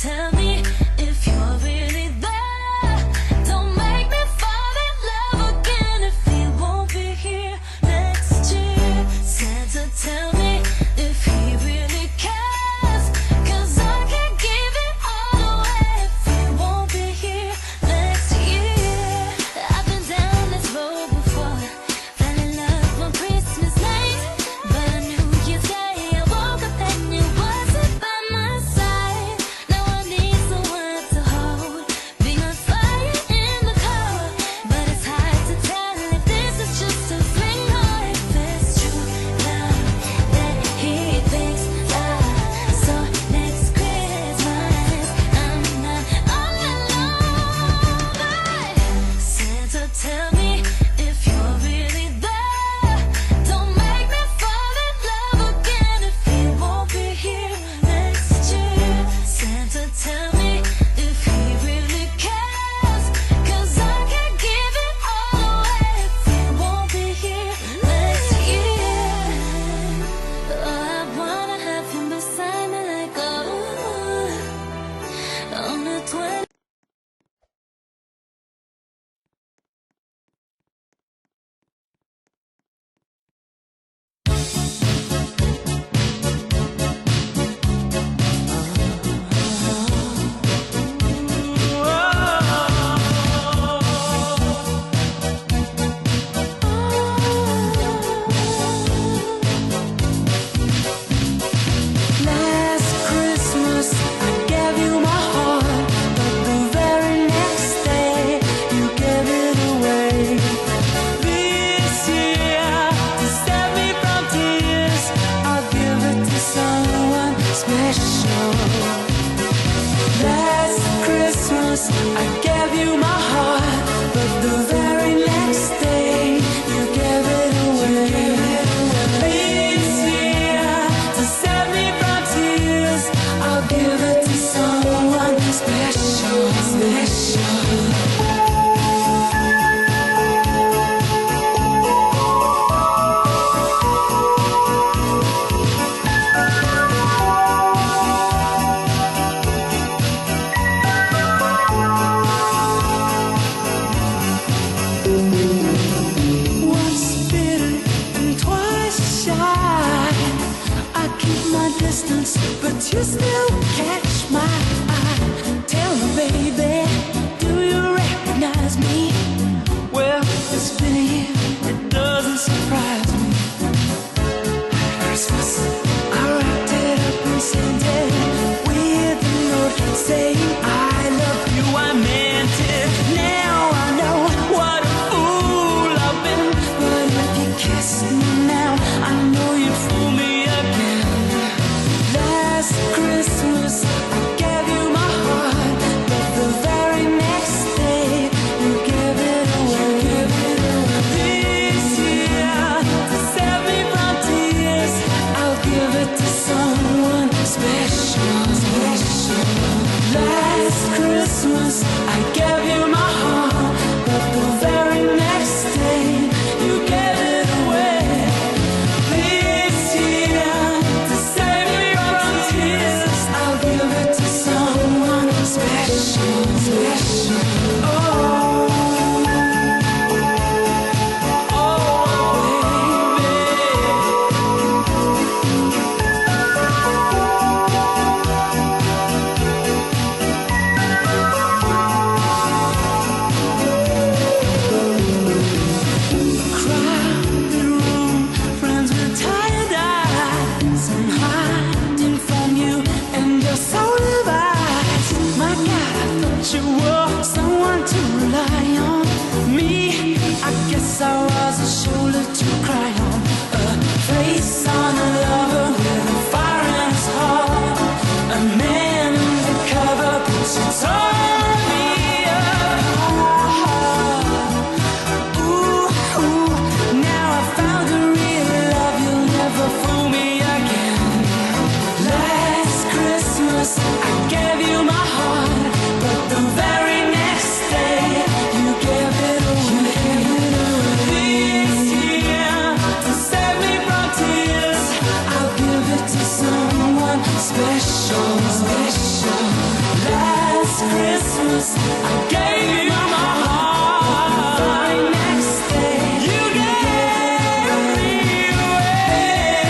tell me if you're really there. Don't make me fall in love again if he won't be here next year. Santa, tell me if he really cares, 'cause I can't give it all away if he won't be here next year. I've been down this road before, fell in love on Christmas night, but on New Year's Day I woke up and you wasn't by my side. Now I need someone to hold, being on fire in the cold, but it's hard to tell if this is just a fling or if it's true love that he thinks of. So next Christmas I'm not all alone, but Santa, tell me if you're really there. Don't make me fall in love again if he won't be here next year. Santa, tell me if he really cares, 'cause I can't give it all away if he won't be here next year. Oh, I wanna have him beside me like on the 20th. Last Christmas I gave you my heart, but the very next day you gave it away. This year, to save me from tears, I'll give it to someone special. Last Christmas I gave you my heart, but the very next day you gave it away. This year, to save me from tears, I'll give it to someone special, special. Once bitten and twice shy, I keep my distance, but you still catch my eye. Tell me, baby, do you recognize me? Well, it's been a year, it doesn't surprise me. Christmas, I wrapped it up and sent it with a note saying I love you, I meant it. Now I know what a fool I've been, but if you kissed me now, I know you'd fool me again. Last Christmas I gave you my heart, but the very next day you gave it away. This year, to save me from tears, I'll give it to someone special, special. Last Christmas I gave you my heart, but the very next day you gave it away. This year, to save me from tears, I'll give it to someone special, special. Oh, crowded room, friends with tired eyes. I'm hiding from you and your soul divides. My God, I thought you were someone to rely on. Me, I guess I was a shoulder to cry on, a face on a lover with a fire in his heart, a man undercover, but you tore me apart. Ooh, ooh, now I found the real love, you'll never fool me again. Last Christmas I gave you my heart, but the very next day you gave it away. This year, to save me from tears, I'll give it to someone special, special. Last Christmas, I gave you my heart. The very next day, you gave me away.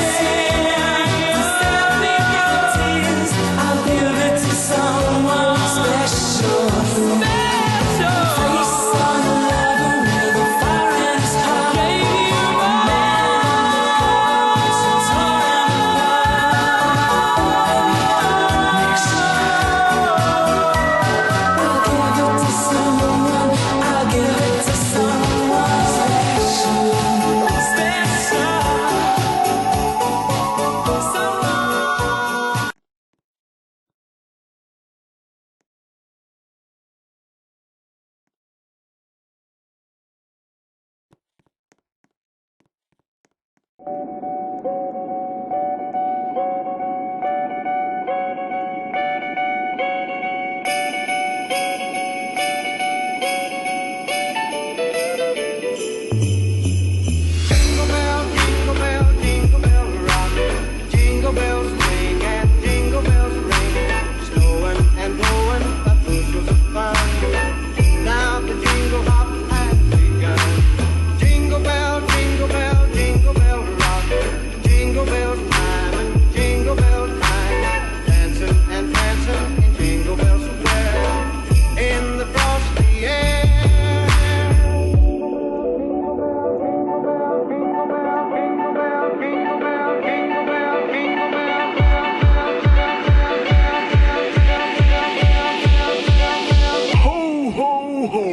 Instead of making tears, I'll give it to someone special. Face on a lover with a fire in his heart. Gave you a man so torn apart. Next year, I'll give it to someone. I'll give it to someone special. Someone. Jingle bell rock. Jingle bells ring and jingle bells ring. Snowing and blowing, a bushels of fun. Now the jingle hop has begun. Jingle bell rock. Jingle bell time and jingle bell time. Dancing and prancing in Jingle Bell Square. In the frosty air. Ho, ho, ho.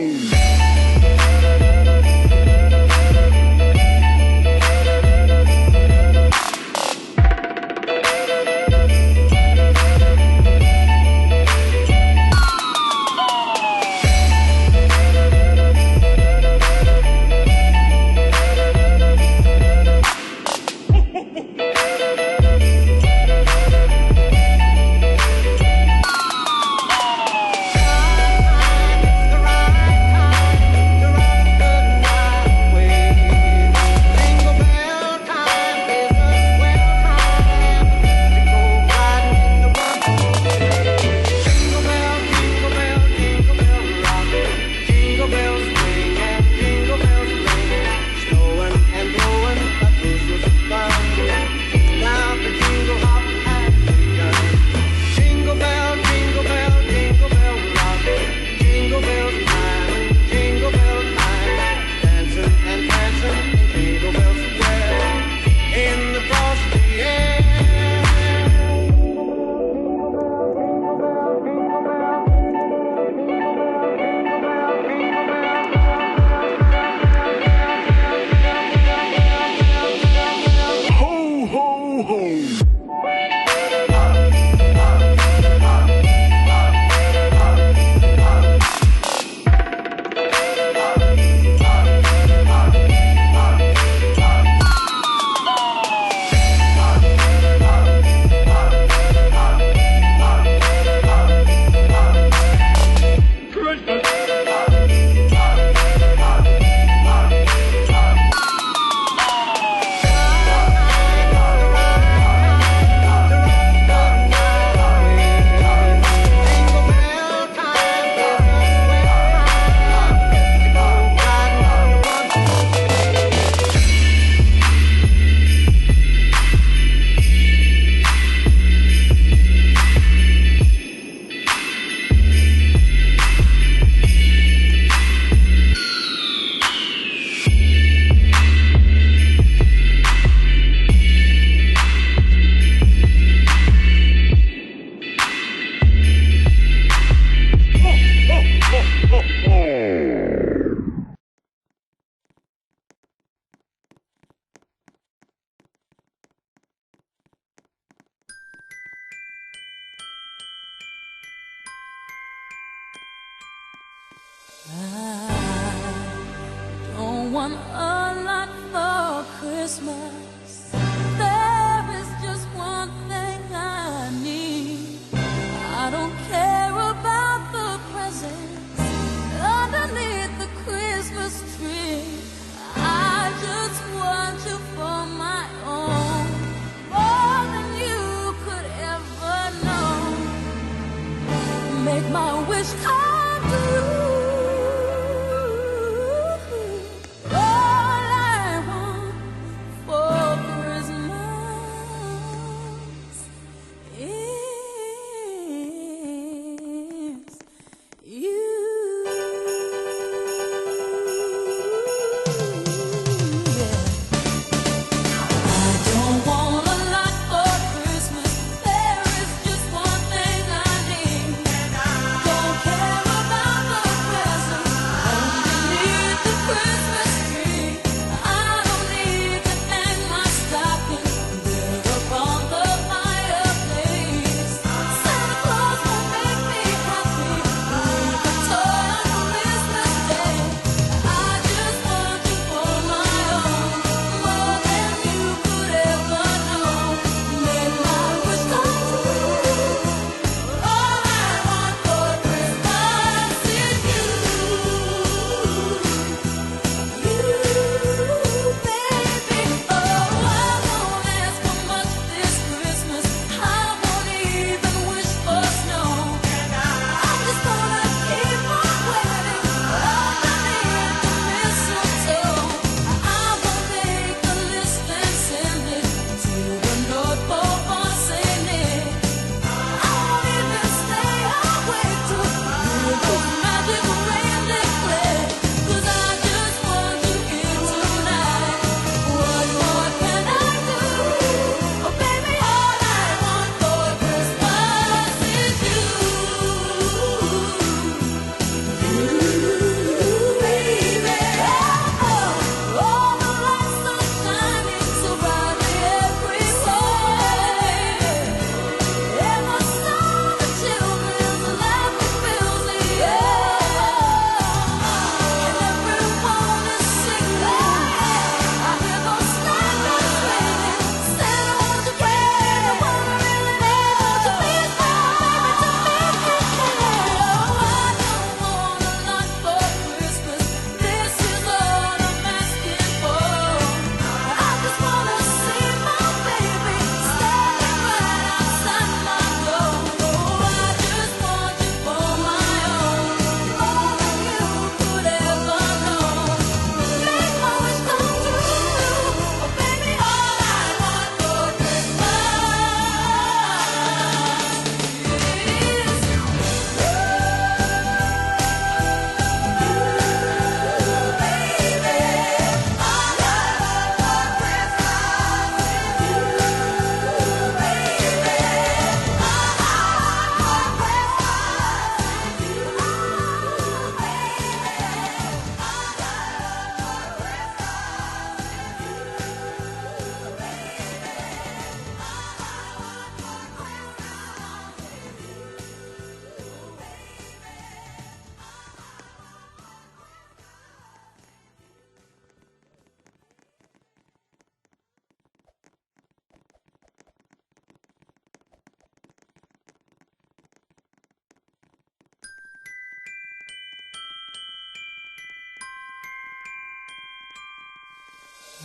Ho, ho, ho. Don't want a lot for Christmas. There is just one thing I need. I don't care about the presents underneath the Christmas tree. I just want you for my own, more than you could ever know. Make my wish come true. All I want for Christmas is you. Don't want a lot for Christmas. There is just one thing I need. Don't care about the presents underneath the Christmas tree. I don't need to hang my stocking there upon the fireplace. Santa Claus will make me happy with a toy on Christmas Day. I just want you for my own, more than you could ever know. Make my wish come true. All I want for Christmas is you, baby. Oh, I won't ask for much this Christmas. I won't even wish for snow. I'm just gonna keep on waiting underneath the mistletoe. I will make a list and send it to the North Pole for Saint Nick. I won't even stay awake to hear those magic reindeer play, 'cause I just want you here tonight. What more can I do? Oh, baby, all I want for Christmas is you. Baby, oh, all the lights are shining so brightly everywhere, and the sound of children's laughter fills the air, and everyone is singing. I hear those sleigh bells ringing. Santa, won't you bring the one really able to be there, to make it clear? Oh, I don't want a lot for Christmas. This is all I'm asking for. I just wanna see my baby standing right outside my door. Oh, I just want you for my own, more than you could ever know. Make my wish come true. Oh, baby, all I want for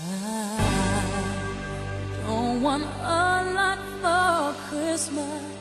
I don't want a lot for Christmas.